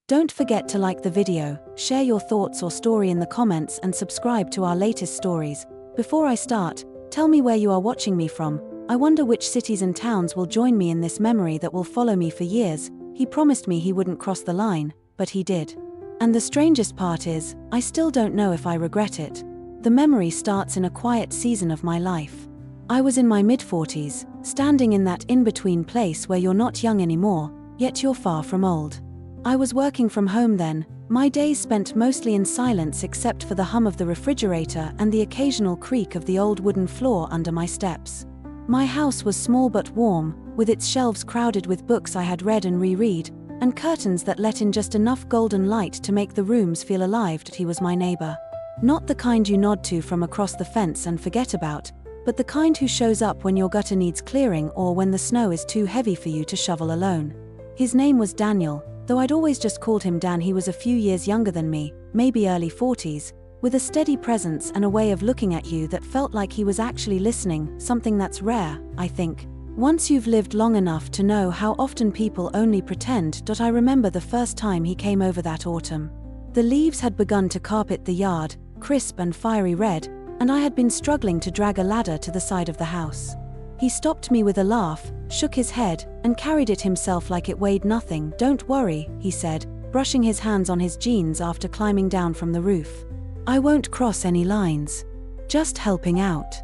Don't forget to like the video, share your thoughts or story in the comments and subscribe to our latest stories. Before I start, tell me where you are watching me from. I wonder which cities and towns will join me in this memory that will follow me for years. He promised me he wouldn't cross the line, but he did. And the strangest part is, I still don't know if I regret it. The memory starts in a quiet season of my life. I was in my mid-40s, standing in that in-between place where you're not young anymore, yet you're far from old. I was working from home then, my days spent mostly in silence except for the hum of the refrigerator and the occasional creak of the old wooden floor under my steps. My house was small but warm, with its shelves crowded with books I had read and reread, and curtains that let in just enough golden light to make the rooms feel alive. He was my neighbor. Not the kind you nod to from across the fence and forget about, but the kind who shows up when your gutter needs clearing or when the snow is too heavy for you to shovel alone. His name was Daniel, though I'd always just called him Dan. He was a few years younger than me, maybe early 40s, with a steady presence and a way of looking at you that felt like he was actually listening, something that's rare, I think. Once you've lived long enough to know how often people only pretend. I remember the first time he came over that autumn. The leaves had begun to carpet the yard, crisp and fiery red, and I had been struggling to drag a ladder to the side of the house. He stopped me with a laugh, shook his head, and carried it himself like it weighed nothing. "Don't worry," he said, brushing his hands on his jeans after climbing down from the roof. "I won't cross any lines. Just helping out."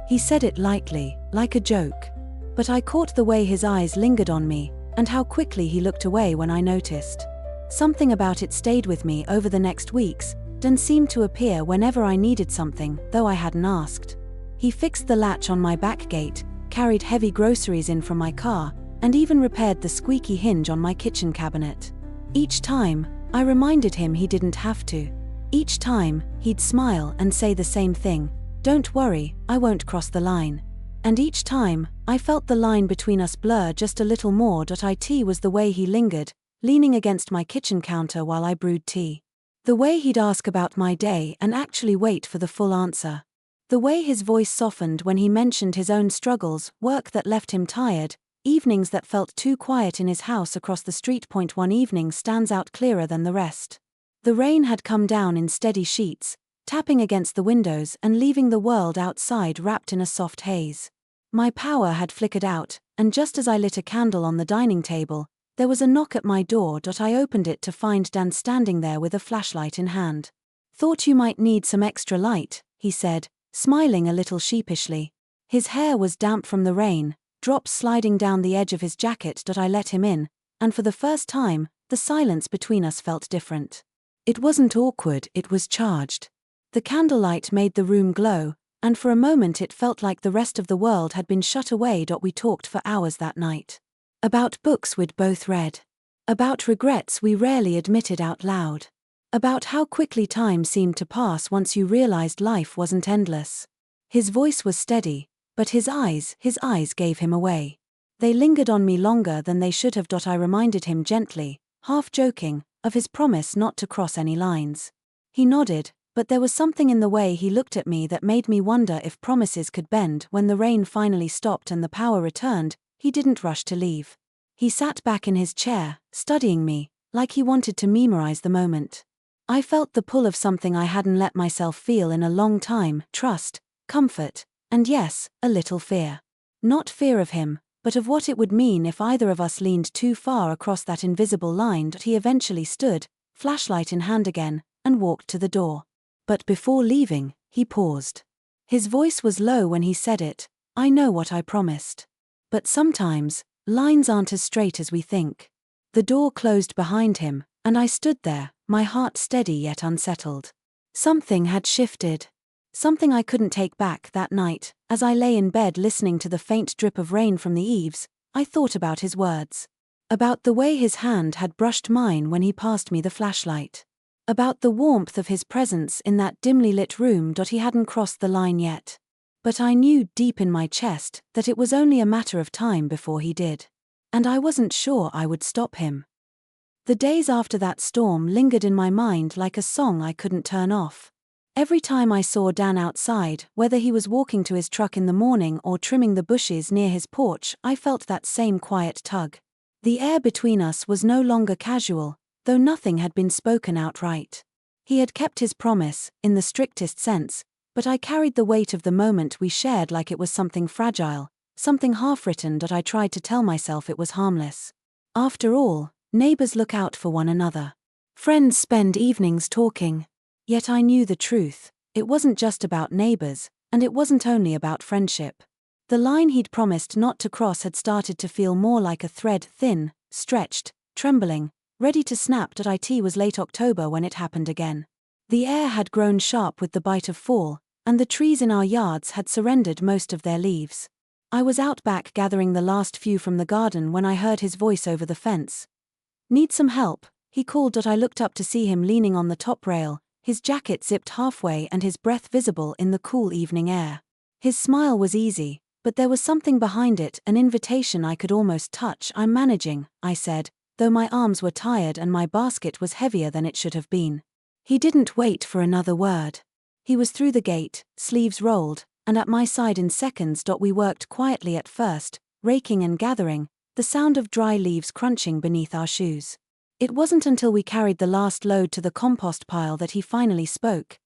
He said it lightly, like a joke. But I caught the way his eyes lingered on me, and how quickly he looked away when I noticed. Something about it stayed with me over the next weeks, and seemed to appear whenever I needed something, though I hadn't asked. He fixed the latch on my back gate, carried heavy groceries in from my car, and even repaired the squeaky hinge on my kitchen cabinet. Each time, I reminded him he didn't have to. Each time, he'd smile and say the same thing, "Don't worry, I won't cross the line." And each time, I felt the line between us blur just a little more. It was the way he lingered, leaning against my kitchen counter while I brewed tea. The way he'd ask about my day and actually wait for the full answer. The way his voice softened when he mentioned his own struggles, work that left him tired, evenings that felt too quiet in his house across the street. One evening stands out clearer than the rest. The rain had come down in steady sheets, tapping against the windows and leaving the world outside wrapped in a soft haze. My power had flickered out, and just as I lit a candle on the dining table, there was a knock at my door. I opened it to find Dan standing there with a flashlight in hand. "Thought you might need some extra light," he said, smiling a little sheepishly. His hair was damp from the rain, drops sliding down the edge of his jacket. I let him in, and for the first time, the silence between us felt different. It wasn't awkward, it was charged. The candlelight made the room glow, and for a moment it felt like the rest of the world had been shut away. We talked for hours that night. About books we'd both read. About regrets we rarely admitted out loud. About how quickly time seemed to pass once you realized life wasn't endless. His voice was steady, but his eyes gave him away. They lingered on me longer than they should have. I reminded him gently, half joking, of his promise not to cross any lines. He nodded, but there was something in the way he looked at me that made me wonder if promises could bend. When the rain finally stopped and the power returned, he didn't rush to leave. He sat back in his chair, studying me, like he wanted to memorize the moment. I felt the pull of something I hadn't let myself feel in a long time: trust, comfort, and yes, a little fear. Not fear of him, but of what it would mean if either of us leaned too far across that invisible line. He eventually stood, flashlight in hand again, and walked to the door. But before leaving, he paused. His voice was low when he said it, "I know what I promised. But sometimes, lines aren't as straight as we think." The door closed behind him, and I stood there, my heart steady yet unsettled. Something had shifted. Something I couldn't take back. That night, as I lay in bed listening to the faint drip of rain from the eaves, I thought about his words. About the way his hand had brushed mine when he passed me the flashlight. About the warmth of his presence in that dimly lit room. He hadn't crossed the line yet. But I knew deep in my chest that it was only a matter of time before he did. And I wasn't sure I would stop him. The days after that storm lingered in my mind like a song I couldn't turn off. Every time I saw Dan outside, whether he was walking to his truck in the morning or trimming the bushes near his porch, I felt that same quiet tug. The air between us was no longer casual, though nothing had been spoken outright. He had kept his promise, in the strictest sense, but I carried the weight of the moment we shared like it was something fragile, something half-written that I tried to tell myself it was harmless. After all, neighbors look out for one another. Friends spend evenings talking. Yet I knew the truth. It wasn't just about neighbors, and it wasn't only about friendship. The line he'd promised not to cross had started to feel more like a thread, thin, stretched, trembling, ready to snap. It was late October when it happened again. The air had grown sharp with the bite of fall, and the trees in our yards had surrendered most of their leaves. I was out back gathering the last few from the garden when I heard his voice over the fence. "Need some help?" he called. I looked up to see him leaning on the top rail, his jacket zipped halfway and his breath visible in the cool evening air. His smile was easy, but there was something behind it, an invitation I could almost touch. "I'm managing," I said, though my arms were tired and my basket was heavier than it should have been. He didn't wait for another word. He was through the gate, sleeves rolled, and at my side in seconds. We worked quietly at first, raking and gathering, the sound of dry leaves crunching beneath our shoes. It wasn't until we carried the last load to the compost pile that he finally spoke.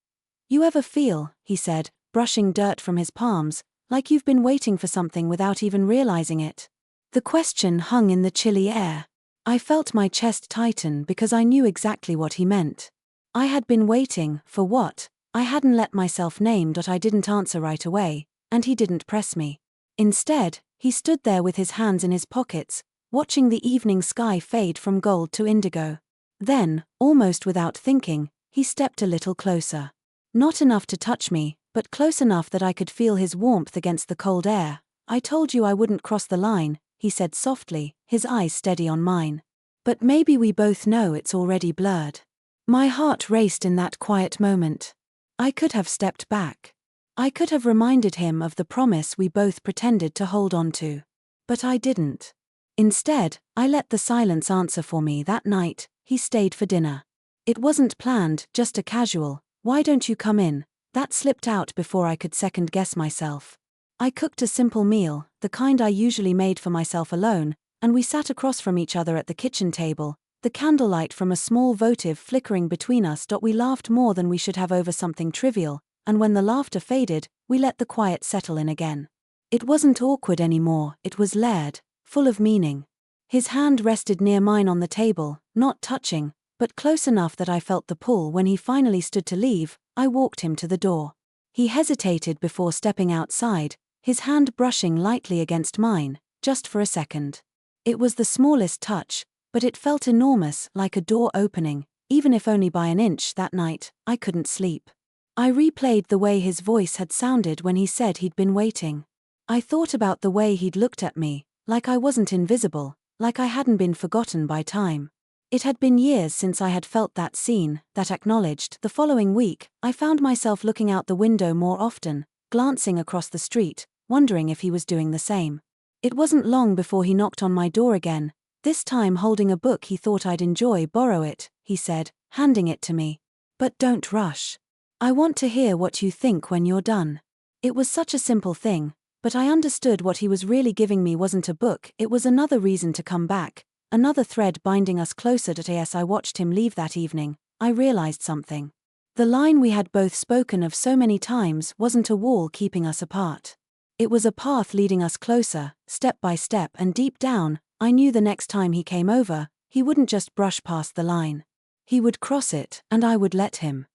"You ever feel," he said, brushing dirt from his palms, "like you've been waiting for something without even realizing it?" The question hung in the chilly air. I felt my chest tighten because I knew exactly what he meant. I had been waiting, for what? I hadn't let myself name. I didn't answer right away, and he didn't press me. Instead, he stood there with his hands in his pockets, watching the evening sky fade from gold to indigo. Then, almost without thinking, he stepped a little closer. Not enough to touch me, but close enough that I could feel his warmth against the cold air. "I told you I wouldn't cross the line," he said softly, his eyes steady on mine. "But maybe we both know it's already blurred." My heart raced in that quiet moment. I could have stepped back. I could have reminded him of the promise we both pretended to hold on to. But I didn't. Instead, I let the silence answer for me. That night, he stayed for dinner. It wasn't planned, just a casual, "Why don't you come in?" that slipped out before I could second-guess myself. I cooked a simple meal, the kind I usually made for myself alone, and we sat across from each other at the kitchen table, the candlelight from a small votive flickering between us. We laughed more than we should have over something trivial, and when the laughter faded, we let the quiet settle in again. It wasn't awkward anymore, it was layered, full of meaning. His hand rested near mine on the table, not touching, but close enough that I felt the pull. When he finally stood to leave, I walked him to the door. He hesitated before stepping outside, his hand brushing lightly against mine, just for a second. It was the smallest touch, but it felt enormous, like a door opening, even if only by an inch. That night, I couldn't sleep. I replayed the way his voice had sounded when he said he'd been waiting. I thought about the way he'd looked at me, like I wasn't invisible, like I hadn't been forgotten by time. It had been years since I had felt that seen, that acknowledged. The following week, I found myself looking out the window more often, glancing across the street, wondering if he was doing the same. It wasn't long before he knocked on my door again, this time holding a book he thought I'd enjoy. "Borrow it," he said, handing it to me. "But don't rush. I want to hear what you think when you're done." It was such a simple thing, but I understood what he was really giving me wasn't a book, it was another reason to come back, another thread binding us closer. As I watched him leave that evening, I realized something. The line we had both spoken of so many times wasn't a wall keeping us apart. It was a path leading us closer, step by step, and deep down, I knew the next time he came over, he wouldn't just brush past the line. He would cross it, and I would let him.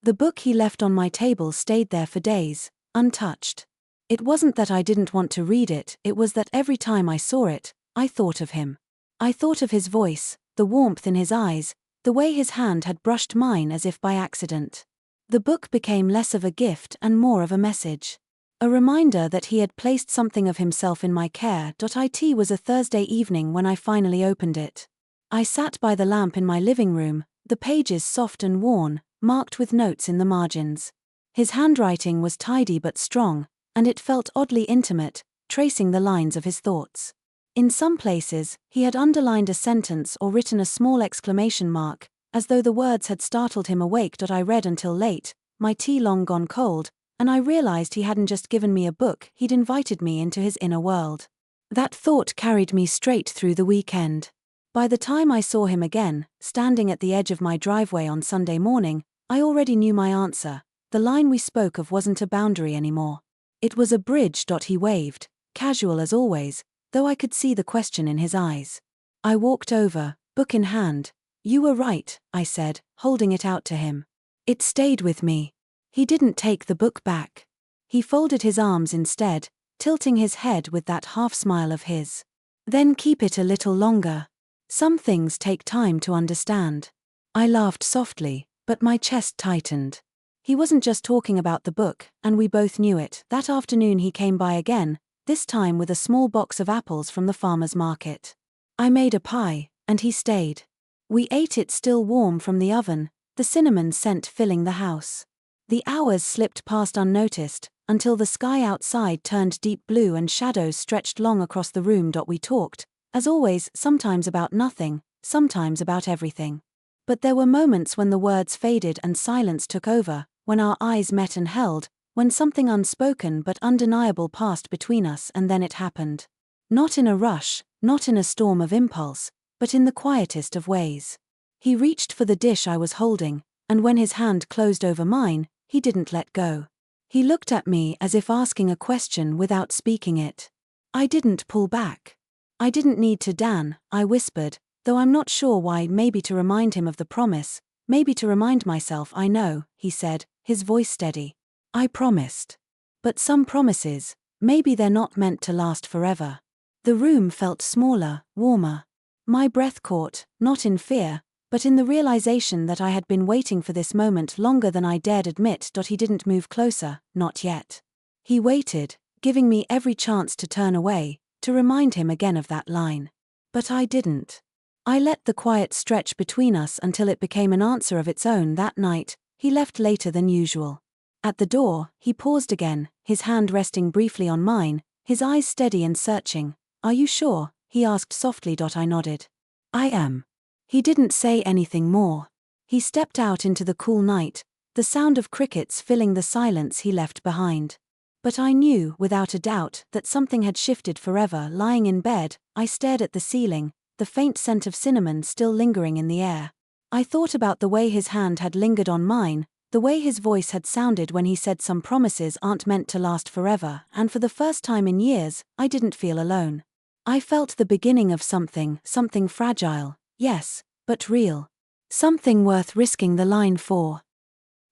The book he left on my table stayed there for days, untouched. It wasn't that I didn't want to read it, it was that every time I saw it, I thought of him. I thought of his voice, the warmth in his eyes, the way his hand had brushed mine as if by accident. The book became less of a gift and more of a message. A reminder that he had placed something of himself in my care. It was a Thursday evening when I finally opened it. I sat by the lamp in my living room, the pages soft and worn, marked with notes in the margins. His handwriting was tidy but strong, and it felt oddly intimate, tracing the lines of his thoughts. In some places, he had underlined a sentence or written a small exclamation mark, as though the words had startled him awake. I read until late, my tea long gone cold, and I realized he hadn't just given me a book, he'd invited me into his inner world. That thought carried me straight through the weekend. By the time I saw him again, standing at the edge of my driveway on Sunday morning, I already knew my answer. The line we spoke of wasn't a boundary anymore. It was a bridge. He waved, casual as always, though I could see the question in his eyes. I walked over, book in hand. You were right, I said, holding it out to him. It stayed with me. He didn't take the book back. He folded his arms instead, tilting his head with that half-smile of his. Then keep it a little longer. Some things take time to understand. I laughed softly, but my chest tightened. He wasn't just talking about the book, and we both knew it. That afternoon he came by again, this time with a small box of apples from the farmer's market. I made a pie, and he stayed. We ate it still warm from the oven, the cinnamon scent filling the house. The hours slipped past unnoticed, until the sky outside turned deep blue and shadows stretched long across the room. We talked, as always, sometimes about nothing, sometimes about everything. But there were moments when the words faded and silence took over, when our eyes met and held, when something unspoken but undeniable passed between us, and then it happened. Not in a rush, not in a storm of impulse, but in the quietest of ways. He reached for the dish I was holding, and when his hand closed over mine, he didn't let go. He looked at me as if asking a question without speaking it. I didn't pull back. I didn't need to, Dan, I whispered, though I'm not sure why. Maybe to remind him of the promise, maybe to remind myself. I know, he said, his voice steady. I promised. But some promises, maybe they're not meant to last forever. The room felt smaller, warmer. My breath caught, not in fear, but in the realization that I had been waiting for this moment longer than I dared admit. He didn't move closer, not yet. He waited, giving me every chance to turn away, to remind him again of that line. But I didn't. I let the quiet stretch between us until it became an answer of its own. That night, he left later than usual. At the door, he paused again, his hand resting briefly on mine, his eyes steady and searching. Are you sure? He asked softly. I nodded. I am. He didn't say anything more. He stepped out into the cool night, the sound of crickets filling the silence he left behind. But I knew, without a doubt, that something had shifted forever. Lying in bed, I stared at the ceiling, the faint scent of cinnamon still lingering in the air. I thought about the way his hand had lingered on mine, the way his voice had sounded when he said some promises aren't meant to last forever, and for the first time in years, I didn't feel alone. I felt the beginning of something fragile, yes, but real. Something worth risking the line for.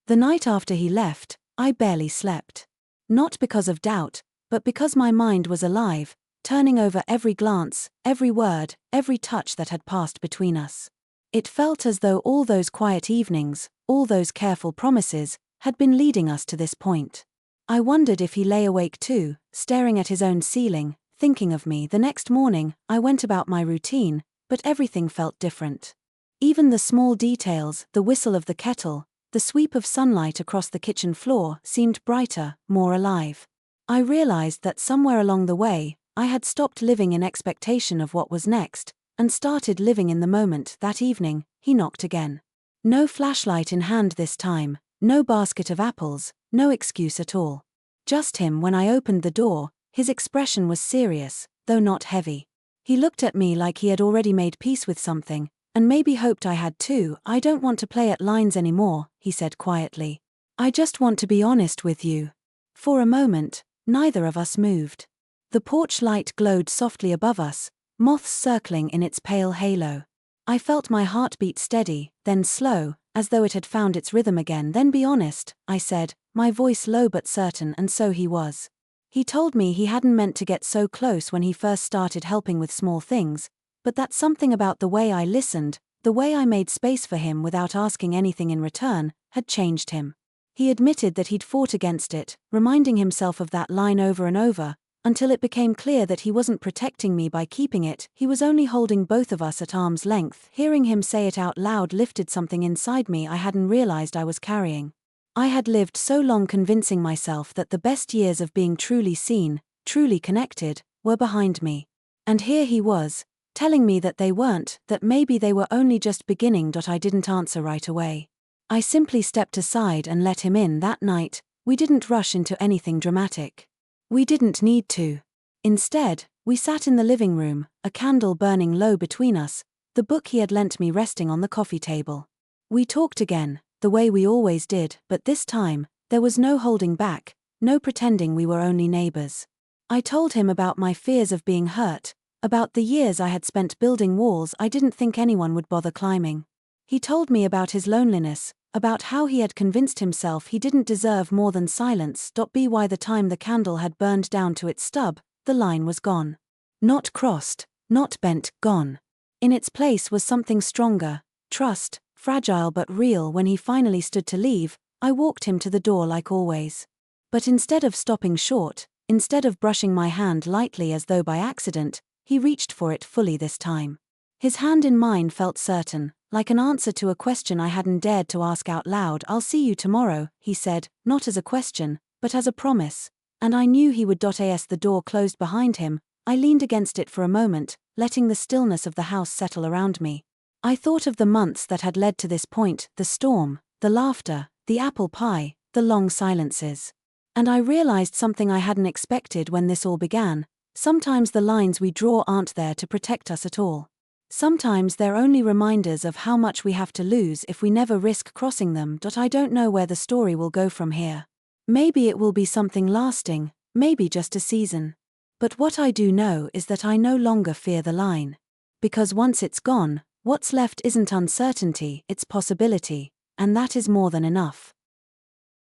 The night after he left, I barely slept. Not because of doubt, but because my mind was alive, turning over every glance, every word, every touch that had passed between us. It felt as though all those quiet evenings, all those careful promises, had been leading us to this point. I wondered if he lay awake too, staring at his own ceiling, thinking of me. The next morning, I went about my routine, but everything felt different. Even the small details, the whistle of the kettle, the sweep of sunlight across the kitchen floor, seemed brighter, more alive. I realized that somewhere along the way, I had stopped living in expectation of what was next, and started living in the moment. That evening, he knocked again. No flashlight in hand this time, no basket of apples, no excuse at all. Just him. When I opened the door, his expression was serious, though not heavy. He looked at me like he had already made peace with something, and maybe hoped I had too. I don't want to play at lines anymore, he said quietly. I just want to be honest with you. For a moment, neither of us moved. The porch light glowed softly above us, moths circling in its pale halo. I felt my heartbeat steady, then slow, as though it had found its rhythm again. Then be honest, I said, my voice low but certain, and so he was. He told me he hadn't meant to get so close when he first started helping with small things, but that something about the way I listened, the way I made space for him without asking anything in return, had changed him. He admitted that he'd fought against it, reminding himself of that line over and over, until it became clear that he wasn't protecting me by keeping it, he was only holding both of us at arm's length. Hearing him say it out loud lifted something inside me I hadn't realized I was carrying. I had lived so long convincing myself that the best years of being truly seen, truly connected, were behind me. And here he was, telling me that they weren't, that maybe they were only just beginning. I didn't answer right away. I simply stepped aside and let him in. That night, we didn't rush into anything dramatic. We didn't need to. Instead, we sat in the living room, a candle burning low between us, the book he had lent me resting on the coffee table. We talked again, the way we always did, but this time, there was no holding back, no pretending we were only neighbors. I told him about my fears of being hurt, about the years I had spent building walls I didn't think anyone would bother climbing. He told me about his loneliness, about how he had convinced himself he didn't deserve more than silence. By the time the candle had burned down to its stub, the line was gone. Not crossed, not bent, gone. In its place was something stronger, trust, fragile but real. When he finally stood to leave, I walked him to the door like always. But instead of stopping short, instead of brushing my hand lightly as though by accident, he reached for it fully this time. His hand in mine felt certain, like an answer to a question I hadn't dared to ask out loud. "I'll see you tomorrow," he said, not as a question, but as a promise. And I knew he would. As the door closed behind him, I leaned against it for a moment, letting the stillness of the house settle around me. I thought of the months that had led to this point, the storm, the laughter, the apple pie, the long silences. And I realized something I hadn't expected when this all began. Sometimes the lines we draw aren't there to protect us at all. Sometimes they're only reminders of how much we have to lose if we never risk crossing them. I don't know where the story will go from here. Maybe it will be something lasting, maybe just a season. But what I do know is that I no longer fear the line. Because once it's gone, what's left isn't uncertainty, it's possibility, and that is more than enough.